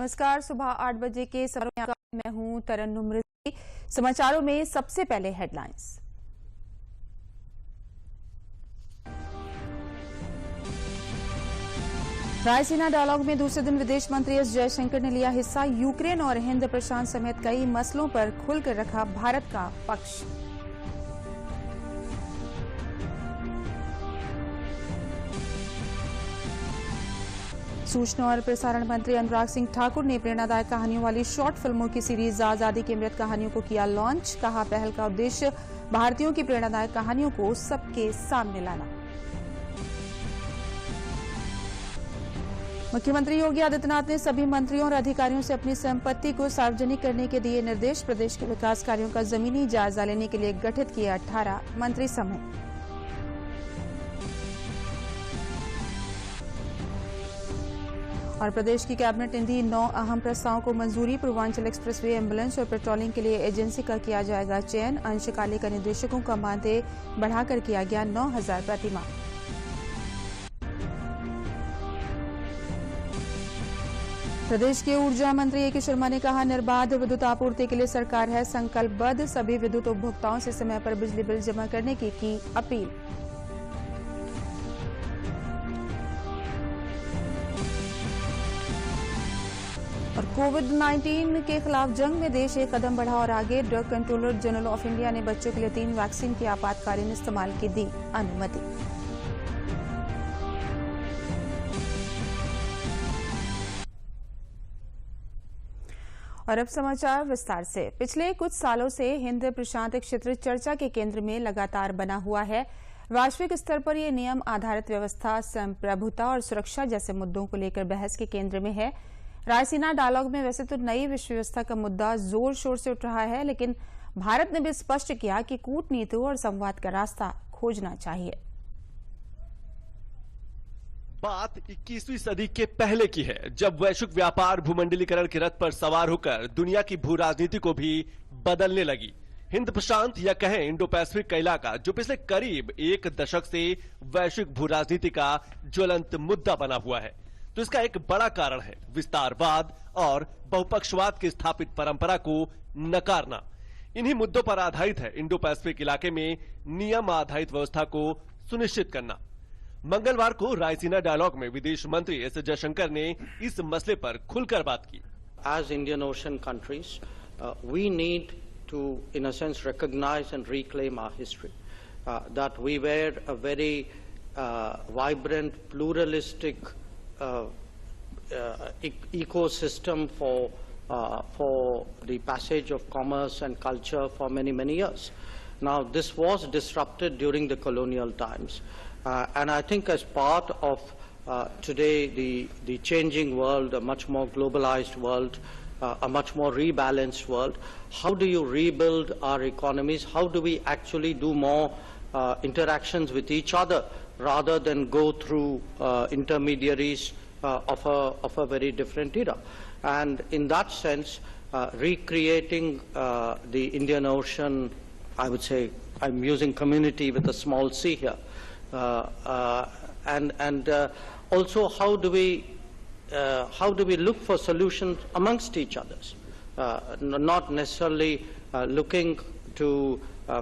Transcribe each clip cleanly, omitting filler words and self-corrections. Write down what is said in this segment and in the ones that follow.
नमस्कार। सुबह 8 बजे के समाचारों में मैं हूं तरन्नुम रिजवी। समाचारों में सबसे पहले हेडलाइंस। रायसीना डायलॉग में दूसरे दिन विदेश मंत्री एस जयशंकर ने लिया हिस्सा। यूक्रेन और हिंद प्रशांत समेत कई मसलों पर खुलकर रखा भारत का पक्ष। सूचना और प्रसारण मंत्री अनुराग सिंह ठाकुर ने प्रेरणादायक कहानियों वाली शॉर्ट फिल्मों की सीरीज आजादी की अमृत कहानियों को किया लॉन्च। कहा, पहल का उद्देश्य भारतीयों की प्रेरणादायक कहानियों को सबके सामने लाना। मुख्यमंत्री योगी आदित्यनाथ ने सभी मंत्रियों और अधिकारियों से अपनी संपत्ति को सार्वजनिक करने के दिए निर्देश। प्रदेश के विकास कार्यों का जमीनी जायजा लेने के लिए गठित किए 18 मंत्री समूह। और प्रदेश की कैबिनेट ने दी 9 अहम प्रस्तावों को मंजूरी। पूर्वांचल एक्सप्रेसवे, एम्बुलेंस और पेट्रोलिंग के लिए एजेंसी का किया जाएगा चयन। अंशकालिक निदेशकों का मानदेय बढ़ाकर किया गया 9,000 प्रतिमाह। प्रदेश के ऊर्जा मंत्री ए के शर्मा ने कहा, निर्बाध विद्युत आपूर्ति के लिए सरकार है संकल्पबद्ध। सभी विद्युत उपभोक्ताओं से समय पर बिजली बिल जमा करने की अपील। और कोविड-19 के खिलाफ जंग में देश एक कदम बढ़ा और आगे। Drug controller general of India ने बच्चों के लिए 3 वैक्सीन के आपातकालीन इस्तेमाल की दी अनुमति। और अब समाचार विस्तार से। पिछले कुछ सालों से हिंद प्रशांत क्षेत्र चर्चा के केंद्र में लगातार बना हुआ है। वैश्विक स्तर पर यह नियम आधारित व्यवस्था, संप्रभुता और सुरक्षा जैसे मुद्दों को लेकर बहस के केंद्र में है। रायसीना डायलॉग में वैसे तो नई विश्व व्यवस्था का मुद्दा जोर शोर से उठ रहा है, लेकिन भारत ने भी स्पष्ट किया कि कूटनीति और संवाद का रास्ता खोजना चाहिए। बात 21वीं सदी के पहले की है, जब वैश्विक व्यापार भूमंडलीकरण के रथ पर सवार होकर दुनिया की भू राजनीति को भी बदलने लगी। हिंद प्रशांत या कहें इंडो पैसिफिक का इलाका, जो पिछले करीब 1 दशक से वैश्विक भू राजनीति का ज्वलंत मुद्दा बना हुआ है, तो इसका एक बड़ा कारण है विस्तारवाद और बहुपक्षवाद की स्थापित परंपरा को नकारना। इन्हीं मुद्दों पर आधारित है इंडो पैसिफिक इलाके में नियम आधारित व्यवस्था को सुनिश्चित करना। मंगलवार को रायसीना डायलॉग में विदेश मंत्री एस जयशंकर ने इस मसले पर खुलकर बात की। As Indian Ocean countries, we need to, in a sense, recognize and reclaim our history. That we were a very vibrant, pluralistic ecosystem for the passage of commerce and culture for many years. Now, this was disrupted during the colonial times, and I think as part of today the changing world, a much more globalized world, a much more rebalanced world, how do you rebuild our economies? How do we actually do more interactions with each other rather than go through intermediaries of a very different era? And in that sense, recreating the Indian Ocean, I would say, I'm using community with a small c here, and also how do we look for solutions amongst each others, not necessarily looking to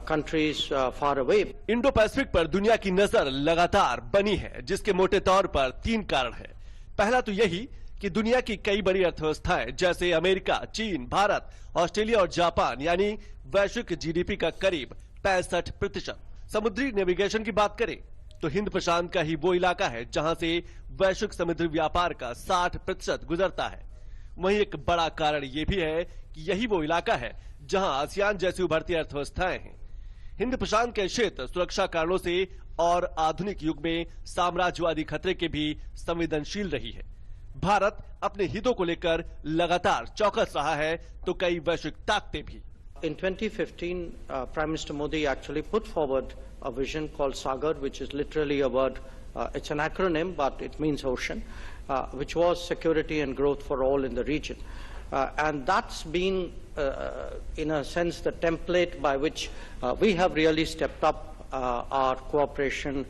countries far away. Indo Pacific पर दुनिया की नजर लगातार बनी है, जिसके मोटे तौर पर 3 कारण हैं। पहला तो यही कि दुनिया की कई बड़ी अर्थव्यवस्थाएं जैसे अमेरिका, चीन, भारत, ऑस्ट्रेलिया और जापान यानी वैश्विक जीडीपी का करीब 65%। समुद्री नेविगेशन की बात करें तो हिंद प्रशांत का ही वो इलाका है जहां से वैश्विक समुद्री व्यापार का 60% गुजरता है। वहीं एक बड़ा कारण ये भी है कि यही वो इलाका है जहां आसियान जैसी उभरती अर्थव्यवस्थाएं हैं। हिंद प्रशांत के क्षेत्र सुरक्षा कारणों से और आधुनिक युग में साम्राज्यवादी खतरे के भी संवेदनशील रही है। भारत अपने हितों को लेकर लगातार चौकस रहा है, तो कई वैश्विक ताकतें भी। In 2015, Prime Minister Modi actually put forward a vision called Sagar, which is literally a word, it's an acronym, but it means ocean, which was security and growth for all in the region. And that's been, in a sense, the template by which we have really stepped up our cooperation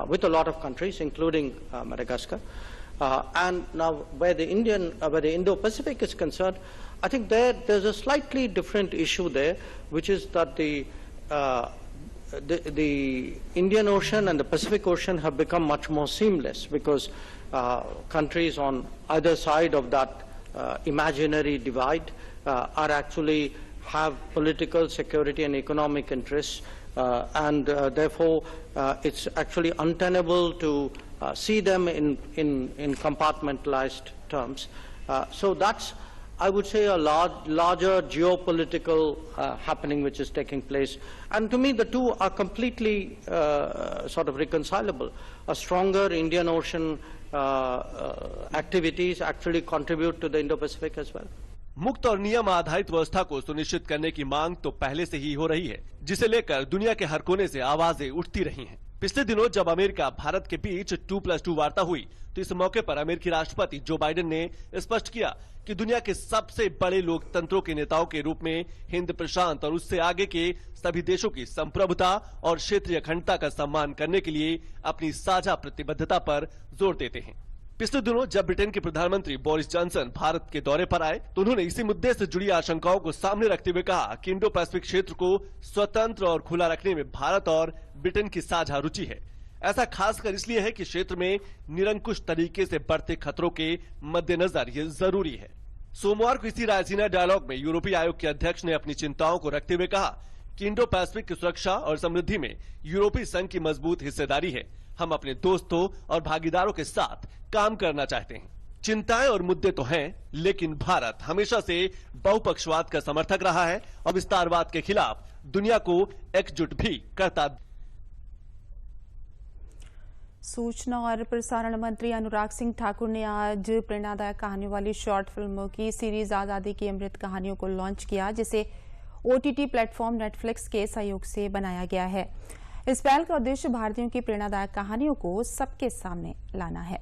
with a lot of countries, including Madagascar. And now, where the Indo-Pacific is concerned, I think there's a slightly different issue there, which is that the Indian Ocean and the Pacific Ocean have become much more seamless because countries on either side of that imaginary divide are actually have political, security, and economic interests, and therefore it's actually untenable to see them in compartmentalized terms. So that's, I would say, a larger geopolitical happening which is taking place. And to me, the two are completely sort of reconcilable. A stronger Indian Ocean activities actually contribute to the Indo-Pacific as well. मुक्त और नियम आधारित व्यवस्था को सुनिश्चित करने की मांग तो पहले से ही हो रही है, जिसे लेकर दुनिया के हर कोने से आवाजें उठती रही हैं। पिछले दिनों जब अमेरिका भारत के बीच 2+2 वार्ता हुई तो इस मौके पर अमेरिकी राष्ट्रपति जो बाइडेन ने स्पष्ट किया कि दुनिया के सबसे बड़े लोकतंत्रों के नेताओं के रूप में हिंद प्रशांत और उससे आगे के सभी देशों की संप्रभुता और क्षेत्रीय अखंडता का सम्मान करने के लिए अपनी साझा प्रतिबद्धता पर जोर देते हैं। पिछले दिनों जब ब्रिटेन के प्रधानमंत्री बोरिस जॉनसन भारत के दौरे पर आए तो उन्होंने इसी मुद्दे से जुड़ी आशंकाओं को सामने रखते हुए कहा कि इंडो पैसिफिक क्षेत्र को स्वतंत्र और खुला रखने में भारत और ब्रिटेन की साझा रुचि है। ऐसा खासकर इसलिए है कि क्षेत्र में निरंकुश तरीके से बढ़ते खतरों के मद्देनजर ये जरूरी है। सोमवार को इसी रायसीना डायलॉग में यूरोपीय आयोग के अध्यक्ष ने अपनी चिंताओं को रखते हुए कहा कि इंडो पैसिफिक की सुरक्षा और समृद्धि में यूरोपीय संघ की मजबूत हिस्सेदारी है। हम अपने दोस्तों और भागीदारों के साथ काम करना चाहते हैं। चिंताएं और मुद्दे तो हैं, लेकिन भारत हमेशा से बहुपक्षवाद का समर्थक रहा है और विस्तारवाद के खिलाफ दुनिया को एकजुट भी करता। सूचना और प्रसारण मंत्री अनुराग सिंह ठाकुर ने आज प्रेरणादायक कहानियों वाली शॉर्ट फिल्मों की सीरीज आजादी की अमृत कहानियों को लॉन्च किया, जिसे OTT प्लेटफॉर्म नेटफ्लिक्स के सहयोग से बनाया गया है। इस पहल का उद्देश्य भारतीयों की प्रेरणादायक कहानियों को सबके सामने लाना है।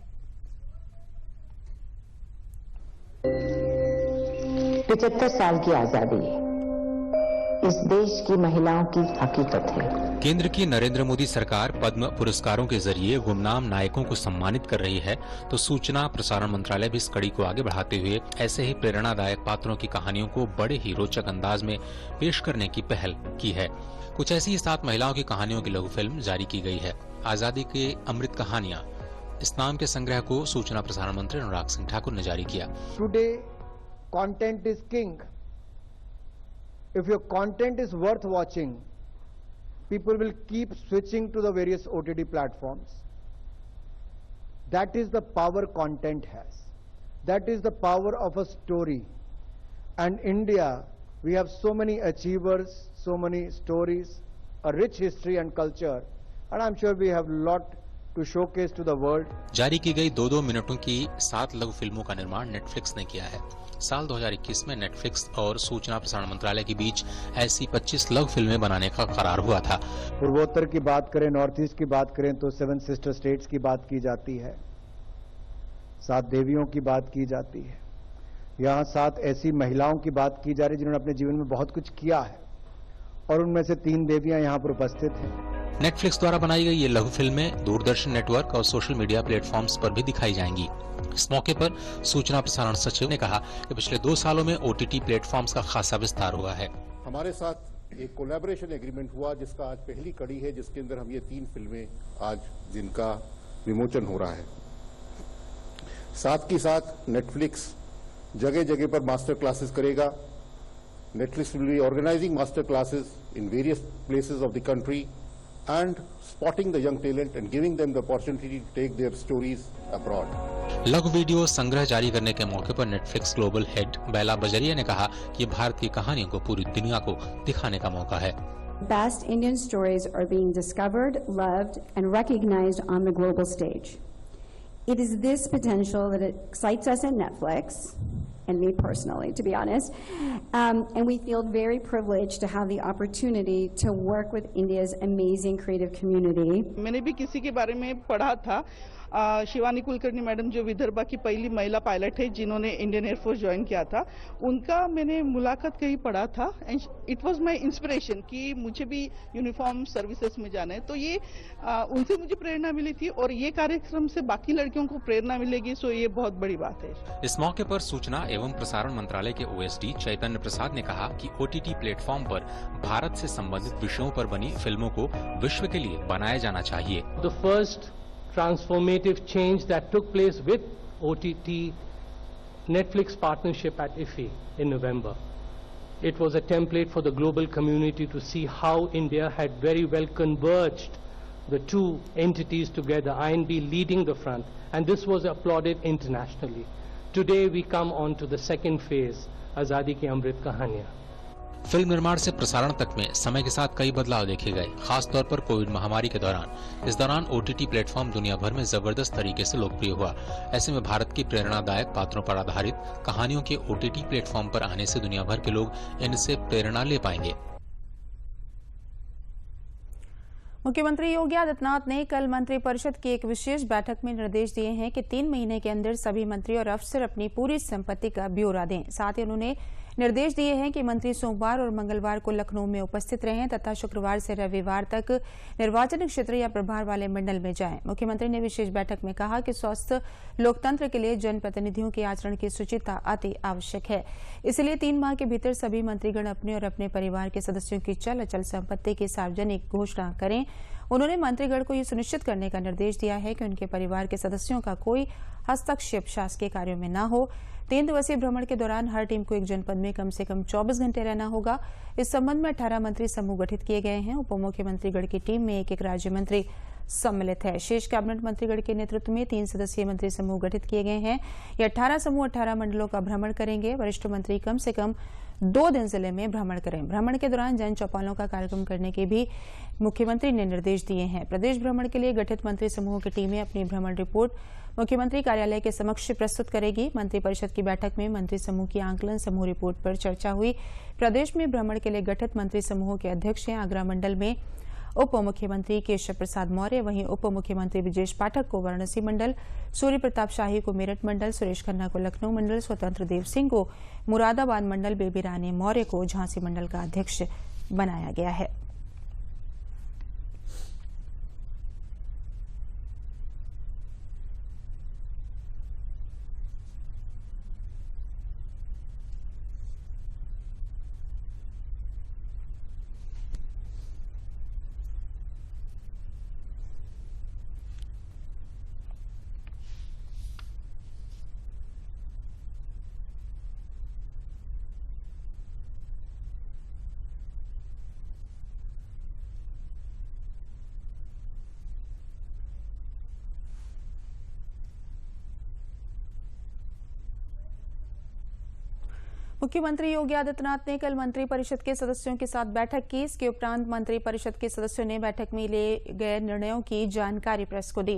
75 साल की आजादी इस देश की महिलाओं की हकीकत है। केंद्र की नरेंद्र मोदी सरकार पद्म पुरस्कारों के जरिए गुमनाम नायकों को सम्मानित कर रही है, तो सूचना प्रसारण मंत्रालय भी इस कड़ी को आगे बढ़ाते हुए ऐसे ही प्रेरणादायक पात्रों की कहानियों को बड़े ही रोचक अंदाज में पेश करने की पहल की है। कुछ ऐसी ही 7 महिलाओं की कहानियों की लघु फिल्म जारी की गई है। आजादी के अमृत कहानियां, इस नाम के संग्रह को सूचना प्रसारण मंत्री अनुराग सिंह ठाकुर ने जारी किया। Today content is king. If your content is worth watching, people will keep switching to the various OTT platforms. That is the power content has. That is the power of a story. And India, we have so many achievers, so many stories, a rich history and culture, and I'm sure we have a lot to showcase to the world. जारी की गई 2-2 मिनटों की 7 लघु फिल्मों का निर्माण Netflix ने किया है। साल 2021 में नेटफ्लिक्स और सूचना प्रसारण मंत्रालय के बीच ऐसी 25 लघु फिल्में बनाने का करार हुआ था। पूर्वोत्तर की बात करें, नॉर्थ ईस्ट की बात करें तो 7 सिस्टर स्टेट्स की बात की जाती है, 7 देवियों की बात की जाती है। यहाँ 7 ऐसी महिलाओं की बात की जा रही है जिन्होंने अपने जीवन में बहुत कुछ किया है, और उनमें से 3 देवियां यहाँ पर उपस्थित हैं। नेटफ्लिक्स द्वारा बनाई गई ये लघु फिल्में दूरदर्शन नेटवर्क और सोशल मीडिया प्लेटफॉर्म्स पर भी दिखाई जाएंगी। इस मौके पर सूचना प्रसारण सचिव ने कहा कि पिछले 2 सालों में OTT प्लेटफॉर्म्स का खासा विस्तार हुआ है। हमारे साथ एक कोलैबोरेशन एग्रीमेंट हुआ जिसका आज पहली कड़ी है, जिसके अंदर हम ये 3 फिल्में आज जिनका विमोचन हो रहा है। साथ ही साथ नेटफ्लिक्स जगह जगह पर मास्टर क्लासेस करेगा। Netflix will be organising master classes in various places of the country and spotting the young talent and giving them the opportunity to take their stories abroad. लघु वीडियो संग्रह जारी करने के मौके पर नेटफ्लिक्स ग्लोबल हेड बेला बजरिया ने कहा कि भारत की कहानियों को पूरी दुनिया को दिखाने का मौका है। Best Indian stories are being discovered, loved, and recognized on the global stage. It is this potential that excites us at Netflix and me personally, to be honest. And we feel very privileged to have the opportunity to work with India's amazing creative community. मैंने भी किसी के बारे में पढ़ा था, Shivani Kulkarni madam जो विदर्भा की पहली महिला पायलट है जिन्होंने इंडियन एयरफोर्स ज्वाइन किया था, उनका मैंने मुलाकात कहीं पढ़ा था and it was my inspiration कि मुझे भी यूनिफॉर्म सर्विसेज में जाना है। तो ये उनसे मुझे प्रेरणा मिली थी और ये कार्यक्रम से बाकी लड़कियों को प्रेरणा मिलेगी, सो ये बहुत बड़ी बात है। इस मौके पर सूचना एवं प्रसारण मंत्रालय के ओएसडी चैतन्य प्रसाद ने कहा कि ओटीटी प्लेटफॉर्म पर भारत से संबंधित विषयों पर बनी फिल्मों को विश्व के लिए बनाया जाना चाहिए। The first transformative change that took place with OTT Netflix partnership at IFFI in November. It was a template for the global community to see how India had very well converged the two entities together, INB leading the front, and this was applauded internationally. Today we come on to the second phase, Azadi Ki Amrit Kahaniyan. Film निर्माण से प्रसारण तक में समय के साथ कई बदलाव देखे गए, खास तौर पर कोविड महामारी के दौरान। इस दौरान ओटीटी प्लेटफॉर्म दुनिया भर में जबरदस्त तरीके से लोकप्रिय हुआ। ऐसे में भारत की प्रेरणादायक पात्रों पर आधारित कहानियों के ओटीटी प्लेटफॉर्म पर आने से दुनिया भर के लोग इनसे प्रेरणा ले पाएंगे। मुख्यमंत्री योगी आदित्यनाथ ने कल मंत्रिपरिषद की एक विशेष बैठक में निर्देश दिए हैं कि 3 महीने के अंदर सभी मंत्री और अफसर अपनी पूरी संपत्ति का ब्यौरा दें। साथ ही उन्होंने निर्देश दिए हैं कि मंत्री सोमवार और मंगलवार को लखनऊ में उपस्थित रहें तथा शुक्रवार से रविवार तक निर्वाचन क्षेत्र या प्रभार वाले मंडल में जाएं। मुख्यमंत्री ने विशेष बैठक में कहा कि स्वस्थ लोकतंत्र के लिए जनप्रतिनिधियों के आचरण की शुचिता अति आवश्यक है। इसलिए 3 माह के भीतर सभी मंत्रीगण अपने और अपने परिवार के सदस्यों की चल अचल संपत्ति की सार्वजनिक घोषणा करें। उन्होंने मंत्रीगण को यह सुनिश्चित करने का निर्देश दिया है कि उनके परिवार के सदस्यों का कोई हस्तक्षेप शासकीय कार्यों में न हो। 3 दिवसीय भ्रमण के दौरान हर टीम को एक जनपद में कम से कम 24 घंटे रहना होगा। इस संबंध में 18 मंत्री समूह गठित किए गए हैं। उप मुख्यमंत्रीगण की टीम में एक राज्य मंत्री सम्मिलित है। शेष कैबिनेट मंत्रीगण के नेतृत्व में 3 सदस्यीय मंत्री समूह गठित किए गए हैं। ये 18 समूह 18 मंडलों का भ्रमण करेंगे। वरिष्ठ मंत्री कम से कम 2 दिन जिले में भ्रमण करें। भ्रमण के दौरान जन चौपालों का कार्यक्रम करने के भी मुख्यमंत्री ने निर्देश दिए हैं। प्रदेश भ्रमण के लिए गठित मंत्री समूह की टीमें अपनी भ्रमण रिपोर्ट मुख्यमंत्री कार्यालय के समक्ष प्रस्तुत करेगी। मंत्रिपरिषद की बैठक में मंत्री समूह की आंकलन समूह रिपोर्ट पर चर्चा हुई। प्रदेश में भ्रमण के लिए गठित मंत्री समूह के अध्यक्ष हैं आगरा मंडल में उप मुख्यमंत्री केशव प्रसाद मौर्य, वहीं उप मुख्यमंत्री ब्रजेश पाठक को वाराणसी मंडल, सूर्य प्रताप शाही को मेरठ मंडल, सुरेश खन्ना को लखनऊ मंडल, स्वतंत्र देव सिंह को मुरादाबाद मंडल, बेबी रानी मौर्य को झांसी मंडल का अध्यक्ष बनाया गया है। मुख्यमंत्री योगी आदित्यनाथ ने कल मंत्रिपरिषद के सदस्यों के साथ बैठक की। इसके उपरांत मंत्रिपरिषद के सदस्यों ने बैठक में लिए गए निर्णयों की जानकारी प्रेस को दी।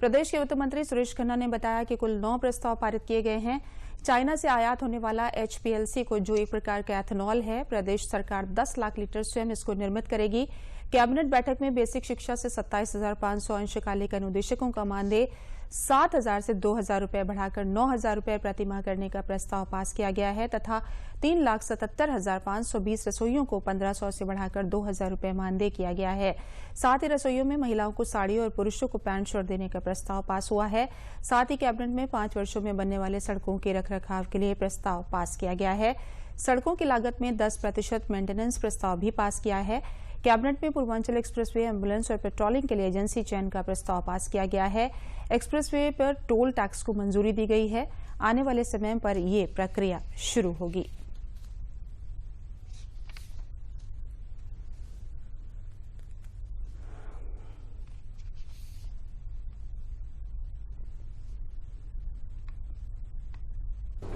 प्रदेश के वित्त मंत्री सुरेश खन्ना ने बताया कि कुल 9 प्रस्ताव पारित किए गए हैं। चाइना से आयात होने वाला HPLC को जो एक प्रकार का एथेनॉल है, प्रदेश सरकार 10 लाख लीटर स्वयं इसको निर्मित करेगी। कैबिनेट बैठक में बेसिक शिक्षा से 27,500 अंशकालिक अनुदेशकों का मानदेय 7,000 से 2,000 रुपए बढ़ाकर 9,000 रुपए प्रतिमाह करने का प्रस्ताव पास किया गया है तथा 3,77,520 रसोइयों को 1,500 से बढ़ाकर 2,000 रुपए मानदेय किया गया है। साथ ही रसोइयों में महिलाओं को साड़ी और पुरुषों को पैंट शर्ट देने का प्रस्ताव पास हुआ है। साथ ही कैबिनेट में 5 वर्षों में बनने वाले सड़कों के रखरखाव के लिए प्रस्ताव पास किया गया है। सड़कों की लागत में 10% मेंटेनेंस प्रस्ताव भी पास किया है। कैबिनेट में पूर्वांचल एक्सप्रेसवे, एम्बुलेंस और पेट्रोलिंग के लिए एजेंसी चयन का प्रस्ताव पास किया गया है। एक्सप्रेसवे पर टोल टैक्स को मंजूरी दी गई है। आने वाले समय पर ये प्रक्रिया शुरू होगी।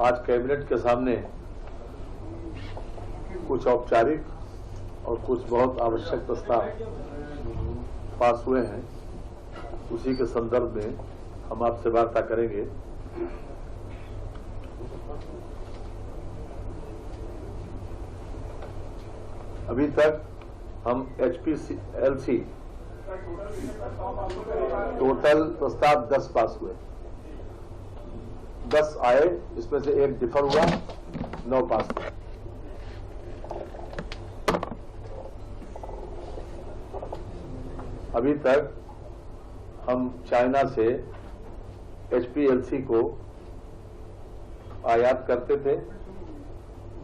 आज कैबिनेट के सामने कुछ औपचारिक और कुछ बहुत आवश्यक प्रस्ताव पास हुए हैं। उसी के संदर्भ में हम आपसे वार्ता करेंगे। अभी तक हम HPLC टोटल प्रस्ताव 10 पास हुए, 10 आए, इसमें से एक डिफर हुआ, 9 पास हुए। अभी तक हम चाइना से HPLC को आयात करते थे।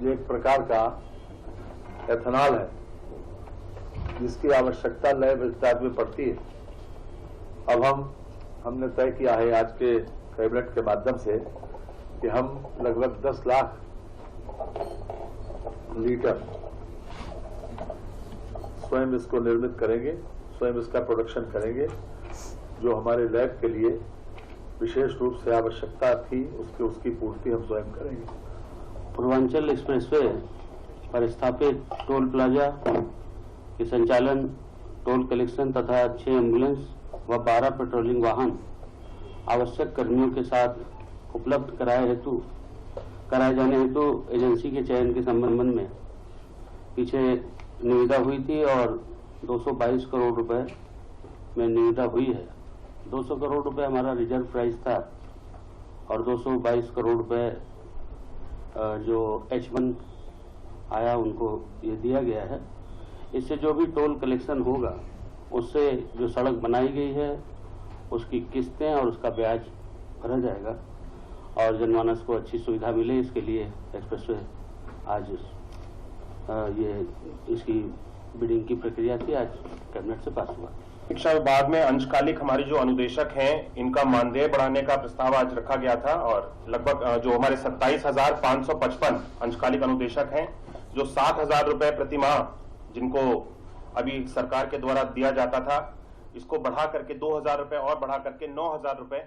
ये एक प्रकार का एथेनॉल है जिसकी आवश्यकता नए विस्तार में पड़ती है। अब हमने तय किया है आज के कैबिनेट के माध्यम से कि हम लगभग 10 लाख लीटर स्वयं इसको निर्मित करेंगे, स्वयं इसका प्रोडक्शन करेंगे, जो हमारे लैब के लिए विशेष रूप से आवश्यकता थी उसकी पूर्ति हम स्वयं करेंगे। पूर्वांचल एक्सप्रेसवे पर स्थापित टोल प्लाजा के संचालन, टोल कलेक्शन तथा 6 एम्बुलेंस व 12 पेट्रोलिंग वाहन आवश्यक कर्मियों के साथ उपलब्ध कराए जाने हेतु एजेंसी के चयन के संबंध में पीछे निविदा हुई थी और 222 करोड़ रुपए में निविदा हुई है। 200 करोड़ रुपए हमारा रिजर्व प्राइस था और 222 करोड़ रुपए जो H1 आया उनको ये दिया गया है। इससे जो भी टोल कलेक्शन होगा उससे जो सड़क बनाई गई है उसकी किस्तें और उसका ब्याज भरा जाएगा और जनमानस को अच्छी सुविधा मिले, इसके लिए एक्सप्रेसवे आज ये इसकी बिडिंग की प्रक्रिया थी, आज कैबिनेट से पास हुआ। शिक्षा विभाग में अंशकालिक हमारे जो अनुदेशक हैं इनका मानदेय बढ़ाने का प्रस्ताव आज रखा गया था और लगभग जो हमारे 27,555 अंशकालिक अनुदेशक हैं, जो 7,000 रुपए प्रति माह जिनको अभी सरकार के द्वारा दिया जाता था, इसको बढ़ा करके 2,000 रुपए और बढ़ा करके 9,000 रुपए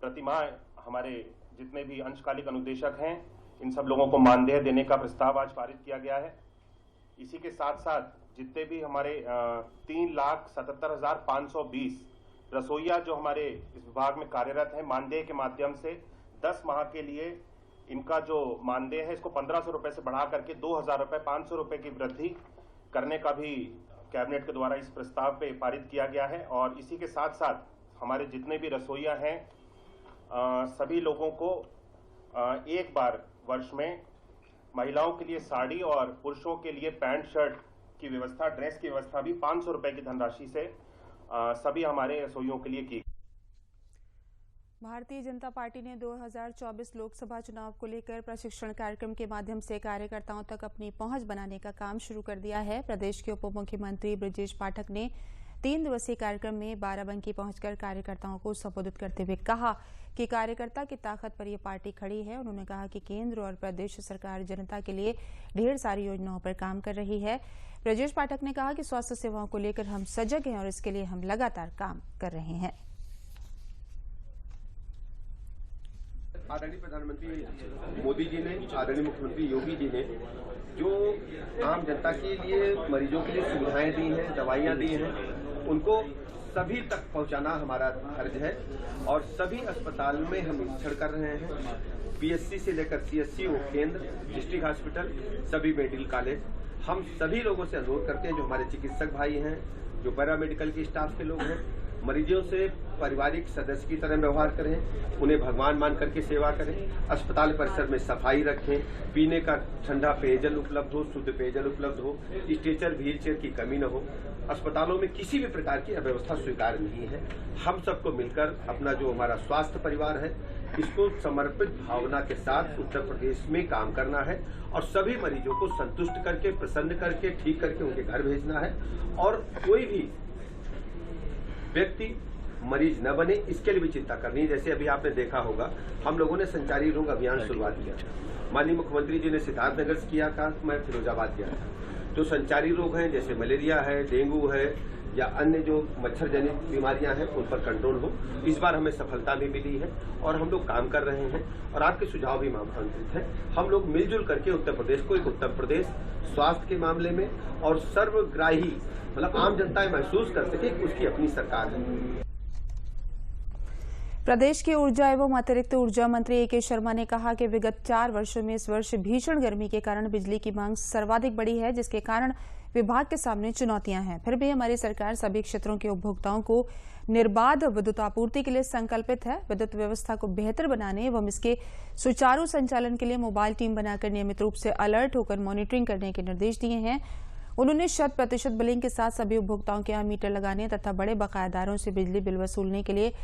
प्रति माह हमारे जितने भी अंशकालिक अनुदेशक हैं इन सब लोगों को मानदेय देने का प्रस्ताव आज पारित किया गया है। इसी के साथ साथ जितने भी हमारे 3,77,520 रसोईया जो हमारे इस विभाग में कार्यरत हैं, मानदेय के माध्यम से 10 माह के लिए इनका जो मानदेय है इसको 1,500 रुपए से बढ़ा करके 2,000 रुपए 500 रुपए की वृद्धि करने का भी कैबिनेट के द्वारा इस प्रस्ताव पे पारित किया गया है। और इसी के साथ साथ हमारे जितने भी रसोईया हैं सभी लोगों को एक बार वर्ष में महिलाओं के लिए साड़ी और पुरुषों के लिए पैंट शर्ट की व्यवस्था, ड्रेस की व्यवस्था भी 500 रुपए की धनराशि से सभी हमारे रसोइयों के लिए की। भारतीय जनता पार्टी ने 2024 लोकसभा चुनाव को लेकर प्रशिक्षण कार्यक्रम के माध्यम से कार्यकर्ताओं तक अपनी पहुंच बनाने का काम शुरू कर दिया है। प्रदेश के उप मुख्यमंत्री ब्रजेश पाठक ने 3 दिवसीय कार्यक्रम में बाराबंकी पहुंचकर कार्यकर्ताओं को संबोधित करते हुए कहा कि कार्यकर्ता की ताकत पर यह पार्टी खड़ी है। उन्होंने कहा कि केंद्र और प्रदेश सरकार जनता के लिए ढेर सारी योजनाओं पर काम कर रही है। ब्रजेश पाठक ने कहा कि स्वास्थ्य सेवाओं को लेकर हम सजग हैं और इसके लिए हम लगातार काम कर रहे हैं। आदरणीय प्रधानमंत्री मोदी जी ने, आदरणीय मुख्यमंत्री योगी जी ने जो आम जनता के लिए, मरीजों के लिए सुविधाएं दी हैं, दवाइयां दी हैं, उनको सभी तक पहुंचाना हमारा फर्ज है और सभी अस्पताल में हम निरीक्षण कर रहे हैं। PSC से लेकर CSC, केंद्र, डिस्ट्रिक्ट हॉस्पिटल, सभी मेडिकल कॉलेज, हम सभी लोगों से अनुरोध करते हैं जो हमारे चिकित्सक भाई हैं, जो पैरामेडिकल के स्टाफ के लोग हैं, मरीजों से पारिवारिक सदस्य की तरह व्यवहार करें, उन्हें भगवान मान करके सेवा करें, अस्पताल परिसर में सफाई रखें, पीने का ठंडा पेयजल उपलब्ध हो, शुद्ध पेयजल उपलब्ध हो, स्ट्रेचर व्हीलचेयर की कमी न हो। अस्पतालों में किसी भी प्रकार की अव्यवस्था स्वीकार नहीं है। हम सबको मिलकर अपना जो हमारा स्वास्थ्य परिवार है इसको समर्पित भावना के साथ उत्तर प्रदेश में काम करना है और सभी मरीजों को संतुष्ट करके, प्रसन्न करके, ठीक करके उनके घर भेजना है और कोई भी व्यक्ति मरीज न बने इसके लिए भी चिंता करनी है। जैसे अभी आपने देखा होगा हम लोगों ने संचारी रोग अभियान शुरुआत किया था, माननीय मुख्यमंत्री जी ने सिद्धार्थनगर से किया था, मैं फिरोजाबाद गया था। जो संचारी रोग हैं जैसे मलेरिया है, डेंगू है या अन्य जो मच्छर जनित बीमारियां हैं उन पर कंट्रोल हो, इस बार हमें सफलता भी मिली है और हम लोग काम कर रहे हैं और आपके सुझाव भी आमंत्रित हैं। हम लोग मिलजुल करके उत्तर प्रदेश को एक उत्तर प्रदेश स्वास्थ्य के मामले में और सर्वग्राही, मतलब आम जनता महसूस कर सके कि उसकी अपनी सरकार है। प्रदेश के ऊर्जा एवं अतिरिक्त ऊर्जा मंत्री ए.के. शर्मा ने कहा कि विगत 4 वर्षों में इस वर्ष भीषण गर्मी के कारण बिजली की मांग सर्वाधिक बढ़ी है, जिसके कारण विभाग के सामने चुनौतियां हैं। फिर भी हमारी सरकार सभी क्षेत्रों के उपभोक्ताओं को निर्बाध विद्युत आपूर्ति के लिए संकल्पित है। विद्युत व्यवस्था को बेहतर बनाने एवं इसके सुचारू संचालन के लिए मोबाइल टीम बनाकर नियमित रूप से अलर्ट होकर मॉनिटरिंग करने के निर्देश दिए हैं। उन्होंने 100% बिलिंग के साथ सभी उपभोक्ताओं के यहाँ मीटर लगाने तथा बड़े बकायादारों से बिजली बिल वसूलने के लिए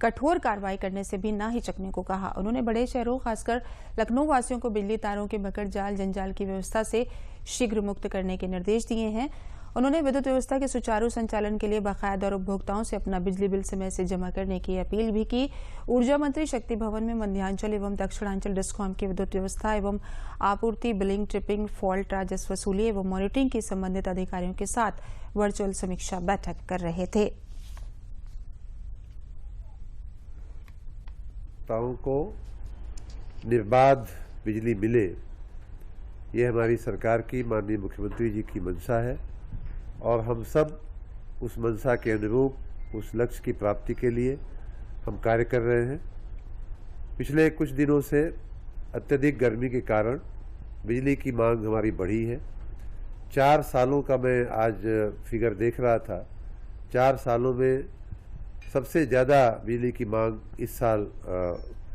कठोर कार्रवाई करने से भी ना हिचकने को कहा। उन्होंने बड़े शहरों खासकर लखनऊ वासियों को बिजली तारों के मकर जाल जंजाल की व्यवस्था से शीघ्र मुक्त करने के निर्देश दिए हैं। उन्होंने विद्युत व्यवस्था के सुचारू संचालन के लिए बकायदार उपभोक्ताओं से अपना बिजली बिल समय से जमा करने की अपील भी की। ऊर्जा मंत्री शक्ति भवन में मध्यांचल एवं दक्षिणांचल डिस्कॉम की विद्युत व्यवस्था एवं आपूर्ति, बिलिंग, ट्रिपिंग, फॉल्ट, राजस्व वसूली एवं मॉनिटरिंग की संबंधित अधिकारियों के साथ वर्चुअल समीक्षा बैठक कर रहे थे। को निर्बाध बिजली मिले, ये हमारी सरकार की, माननीय मुख्यमंत्री जी की मंशा है और हम सब उस मंशा के अनुरूप उस लक्ष्य की प्राप्ति के लिए हम कार्य कर रहे हैं। पिछले कुछ दिनों से अत्यधिक गर्मी के कारण बिजली की मांग हमारी बढ़ी है। 4 सालों का मैं आज फिगर देख रहा था, 4 सालों में सबसे ज़्यादा बिजली की मांग इस साल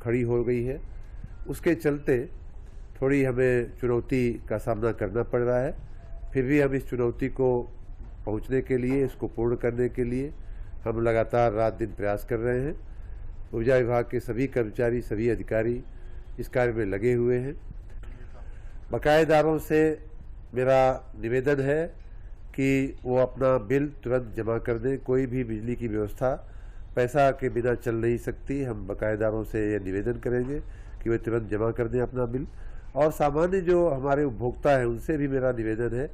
खड़ी हो गई है। उसके चलते थोड़ी हमें चुनौती का सामना करना पड़ रहा है। फिर भी हम इस चुनौती को पहुंचने के लिए, इसको पूर्ण करने के लिए हम लगातार रात दिन प्रयास कर रहे हैं। ऊर्जा विभाग के सभी कर्मचारी, सभी अधिकारी इस कार्य में लगे हुए हैं। बकायेदारों से मेरा निवेदन है कि वो अपना बिल तुरंत जमा कर दें। कोई भी बिजली की व्यवस्था पैसा के बिना चल नहीं सकती। हम बकायेदारों से ये निवेदन करेंगे कि वे तुरंत जमा कर दें अपना बिल। और सामान्य जो हमारे उपभोक्ता हैं उनसे भी मेरा निवेदन है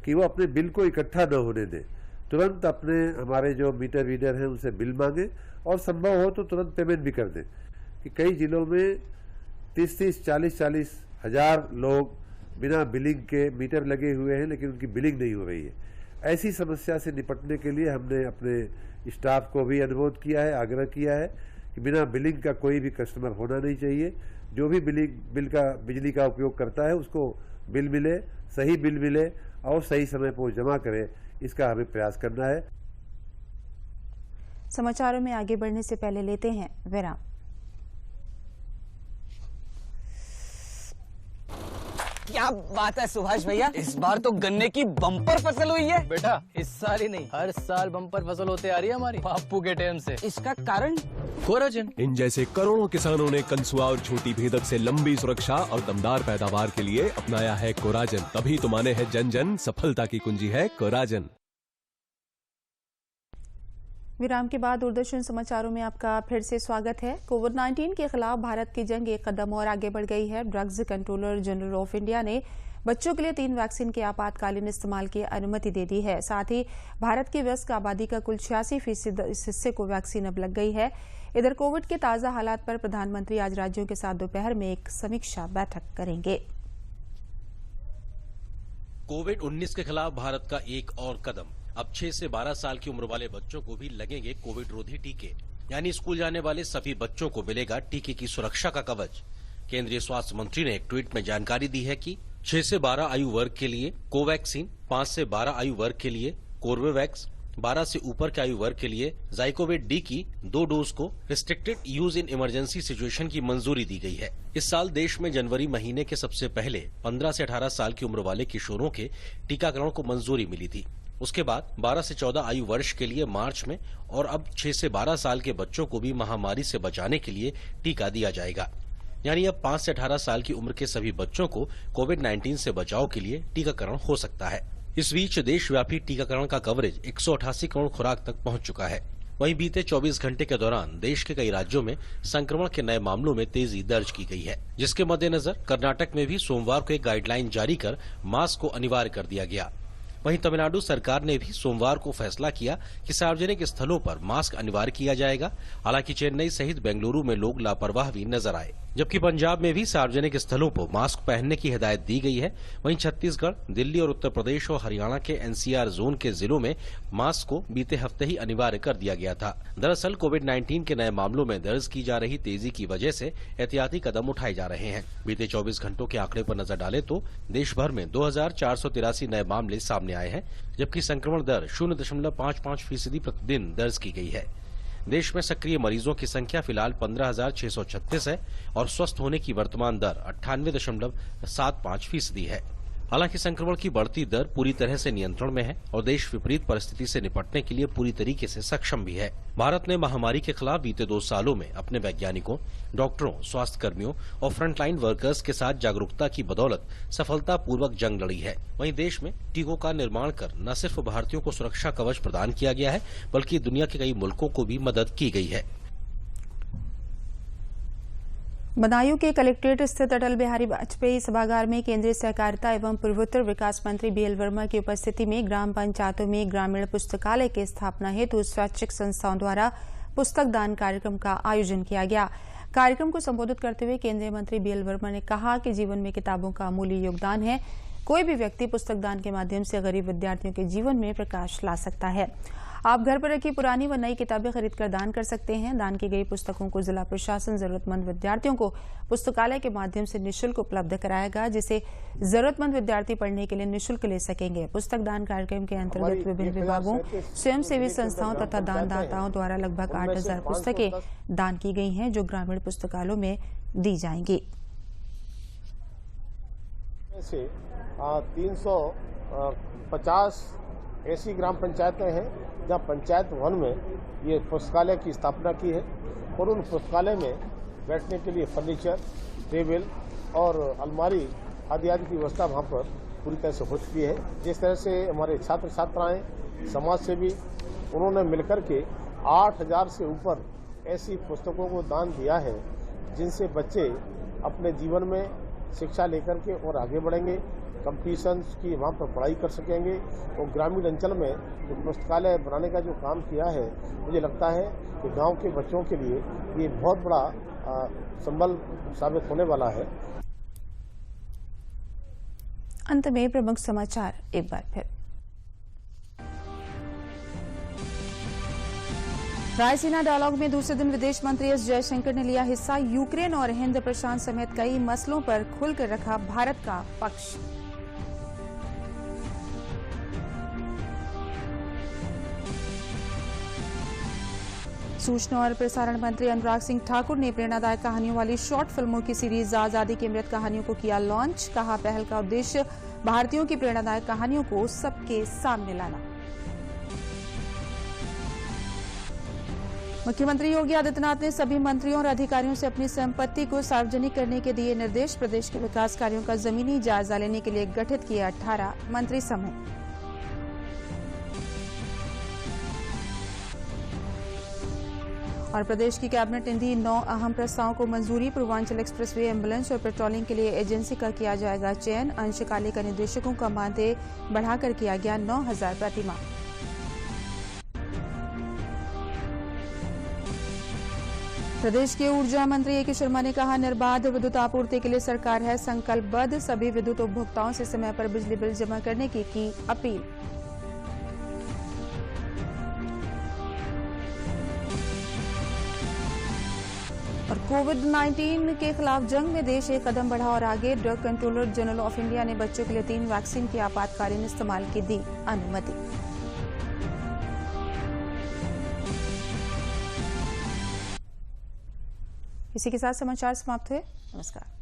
कि वो अपने बिल को इकट्ठा न होने दें। तुरंत अपने हमारे जो मीटर रीडर हैं उनसे बिल मांगें और संभव हो तो तुरंत पेमेंट भी कर दें। कि कई जिलों में 30-30, 40-40 हज़ार लोग बिना बिलिंग के मीटर लगे हुए हैं, लेकिन उनकी बिलिंग नहीं हो रही है। ऐसी समस्या से निपटने के लिए हमने अपने स्टाफ को भी अनुरोध किया है, आग्रह किया है कि बिना बिलिंग का कोई भी कस्टमर होना नहीं चाहिए। जो भी बिजली का उपयोग करता है उसको बिल मिले, सही बिल मिले और सही समय पर जमा करे, इसका हमें प्रयास करना है। समाचारों में आगे बढ़ने से पहले लेते हैं विराम। क्या बात है सुभाष भैया, इस बार तो गन्ने की बम्पर फसल हुई है। बेटा इस साल ही नहीं, हर साल बम्पर फसल होते आ रही है हमारी बापू के टाइम से। इसका कारण कोराजन। इन जैसे करोड़ों किसानों ने कंसुआ और छोटी भेदक से लंबी सुरक्षा और दमदार पैदावार के लिए अपनाया है कोराजन। तभी तो माने है जन जन, सफलता की कुंजी है कोराजन। विराम के बाद दूरदर्शन समाचारों में आपका फिर से स्वागत है। कोविड-19 के खिलाफ भारत की जंग एक कदम और आगे बढ़ गई है। Drugs controller general of India ने बच्चों के लिए 3 वैक्सीन के आपातकालीन इस्तेमाल की अनुमति दे दी है। साथ ही भारत की वयस्क आबादी का कुल 86% इस हिस्से को वैक्सीन अब लग गई है। इधर कोविड के ताजा हालात पर प्रधानमंत्री आज राज्यों के साथ दोपहर में एक समीक्षा बैठक करेंगे। कोविड-19 के खिलाफ भारत का एक और कदम। अब 6 से 12 साल की उम्र वाले बच्चों को भी लगेंगे कोविड रोधी टीके, यानी स्कूल जाने वाले सभी बच्चों को मिलेगा टीके की सुरक्षा का कवच। केंद्रीय स्वास्थ्य मंत्री ने एक ट्वीट में जानकारी दी है कि 6 से 12 आयु वर्ग के लिए कोवैक्सीन, 5 से 12 आयु वर्ग के लिए कोर्बेवैक्स, 12 से ऊपर के आयु वर्ग के लिए ज़ाइकोवेट डी की 2 डोज को restricted use in emergency situation की मंजूरी दी गई है। इस साल देश में जनवरी महीने के सबसे पहले 15 से 18 साल की उम्र वाले किशोरों के टीकाकरण को मंजूरी मिली थी। उसके बाद 12 से 14 आयु वर्ष के लिए मार्च में और अब 6 से 12 साल के बच्चों को भी महामारी से बचाने के लिए टीका दिया जाएगा। यानी अब 5 से 18 साल की उम्र के सभी बच्चों को कोविड-19 से बचाव के लिए टीकाकरण हो सकता है। इस बीच देशव्यापी टीकाकरण का कवरेज 188 करोड़ खुराक तक पहुंच चुका है। वहीं बीते 24 घंटे के दौरान देश के कई राज्यों में संक्रमण के नए मामलों में तेजी दर्ज की गई है, जिसके मद्देनजर कर्नाटक में भी सोमवार को एक गाइडलाइन जारी कर मास्क को अनिवार्य कर दिया गया। वहीं तमिलनाडु सरकार ने भी सोमवार को फैसला किया कि सार्वजनिक स्थलों पर मास्क अनिवार्य किया जाएगा। हालांकि चेन्नई सहित बेंगलुरु में लोग लापरवाह भी नजर आए, जबकि पंजाब में भी सार्वजनिक स्थलों पर मास्क पहनने की हिदायत दी गई है। वहीं छत्तीसगढ़, दिल्ली और उत्तर प्रदेश और हरियाणा के एनसीआर जोन के जिलों में मास्क को बीते हफ्ते ही अनिवार्य कर दिया गया था। दरअसल कोविड-19 के नए मामलों में दर्ज की जा रही तेजी की वजह से एहतियाती कदम उठाए जा रहे हैं। बीते 24 घंटों के आंकड़े पर नजर डालें तो देश भर में 2483 नए मामले सामने आए हैं, जबकि संक्रमण दर 0.55% प्रतिदिन दर्ज की गई है। देश में सक्रिय मरीजों की संख्या फिलहाल 15,636 है और स्वस्थ होने की वर्तमान दर 98.75% है। हालांकि संक्रमण की बढ़ती दर पूरी तरह से नियंत्रण में है और देश विपरीत परिस्थिति से निपटने के लिए पूरी तरीके से सक्षम भी है। भारत ने महामारी के खिलाफ बीते 2 सालों में अपने वैज्ञानिकों, डॉक्टरों, स्वास्थ्य कर्मियों और फ्रंटलाइन वर्कर्स के साथ जागरूकता की बदौलत सफलतापूर्वक जंग लड़ी है। वहीं देश में टीकों का निर्माण कर न सिर्फ भारतीयों को सुरक्षा कवच प्रदान किया गया है, बल्कि दुनिया के कई मुल्कों को भी मदद की गई है। बदायूं के कलेक्ट्रेट स्थित अटल बिहारी वाजपेयी सभागार में केंद्रीय सहकारिता एवं पूर्वोत्तर विकास मंत्री बीएल वर्मा की उपस्थिति में ग्राम पंचायतों में ग्रामीण पुस्तकालय की स्थापना हेतु स्वैच्छिक संस्थाओं द्वारा पुस्तक दान कार्यक्रम का आयोजन किया गया। कार्यक्रम को संबोधित करते हुए केंद्रीय मंत्री बीएल वर्मा ने कहा कि जीवन में किताबों का अमूल्य योगदान है। कोई भी व्यक्ति पुस्तक दान के माध्यम से गरीब विद्यार्थियों के जीवन में प्रकाश ला सकता है। आप घर पर रखी पुरानी व नई किताबें खरीदकर दान कर सकते हैं। दान की गई पुस्तकों को जिला प्रशासन जरूरतमंद विद्यार्थियों को पुस्तकालय के माध्यम से निःशुल्क उपलब्ध कराएगा, जिसे जरूरतमंद विद्यार्थी पढ़ने के लिए निःशुल्क ले सकेंगे। पुस्तक दान कार्यक्रम के अंतर्गत विभिन्न विभागों, स्वयंसेवी संस्थाओं तथा दानदाताओं द्वारा लगभग 8,000 पुस्तकें दान की गई हैं, जो ग्रामीण पुस्तकालयों में दी जाएंगी। 350 ऐसी ग्राम पंचायतें हैं जहाँ पंचायत वन में ये पुस्तकालय की स्थापना की है और उन पुस्तकालय में बैठने के लिए फर्नीचर, टेबल और अलमारी आदि की व्यवस्था वहाँ पर पूरी तरह से हो चुकी है। जिस तरह से हमारे छात्र छात्राएं, समाज सेवी, उन्होंने मिलकर के 8,000 से ऊपर ऐसी पुस्तकों को दान दिया है, जिनसे बच्चे अपने जीवन में शिक्षा लेकर के और आगे बढ़ेंगे, कंपटीशंस की वहाँ पर पढ़ाई कर सकेंगे। और ग्रामीण अंचल में जो पुस्तकालय बनाने का जो काम किया है, मुझे लगता है कि गांव के बच्चों के लिए ये बहुत बड़ा संबल साबित होने वाला है। अंत में प्रमुख समाचार एक बार फिर। रायसीना डायलॉग में दूसरे दिन विदेश मंत्री एस जयशंकर ने लिया हिस्सा। यूक्रेन और हिंद प्रशांत समेत कई मसलों पर खुलकर रखा भारत का पक्ष। सूचना और प्रसारण मंत्री अनुराग सिंह ठाकुर ने प्रेरणादायक कहानियों वाली शॉर्ट फिल्मों की सीरीज आजादी की अमृत कहानियों को किया लॉन्च। कहा, पहल का उद्देश्य भारतीयों की प्रेरणादायक कहानियों को सबके सामने लाना। मुख्यमंत्री योगी आदित्यनाथ ने सभी मंत्रियों और अधिकारियों से अपनी संपत्ति को सार्वजनिक करने के दिए निर्देश। प्रदेश के विकास कार्यों का जमीनी जायजा लेने के लिए गठित किया 18 मंत्री समूह। और प्रदेश की कैबिनेट ने दी 9 अहम प्रस्तावों को मंजूरी। पूर्वांचल एक्सप्रेसवे, एम्बुलेंस और पेट्रोलिंग के लिए एजेंसी का किया जाएगा चयन। अंशकालिक निदेशकों का मानदेय बढ़ाकर किया गया 9,000 प्रतिमाह। प्रदेश के ऊर्जा मंत्री ए के शर्मा ने कहा, निर्बाध विद्युत आपूर्ति के लिए सरकार है संकल्पबद्ध। सभी विद्युत उपभोक्ताओं से समय पर बिजली बिल जमा करने की अपील। और कोविड-19 के खिलाफ जंग में देश एक कदम बढ़ा और आगे। Drug controller general of India ने बच्चों के लिए 3 वैक्सीन की आपातकालीन इस्तेमाल की दी अनुमति। इसी के साथ समाचार समाप्त हुए। नमस्कार।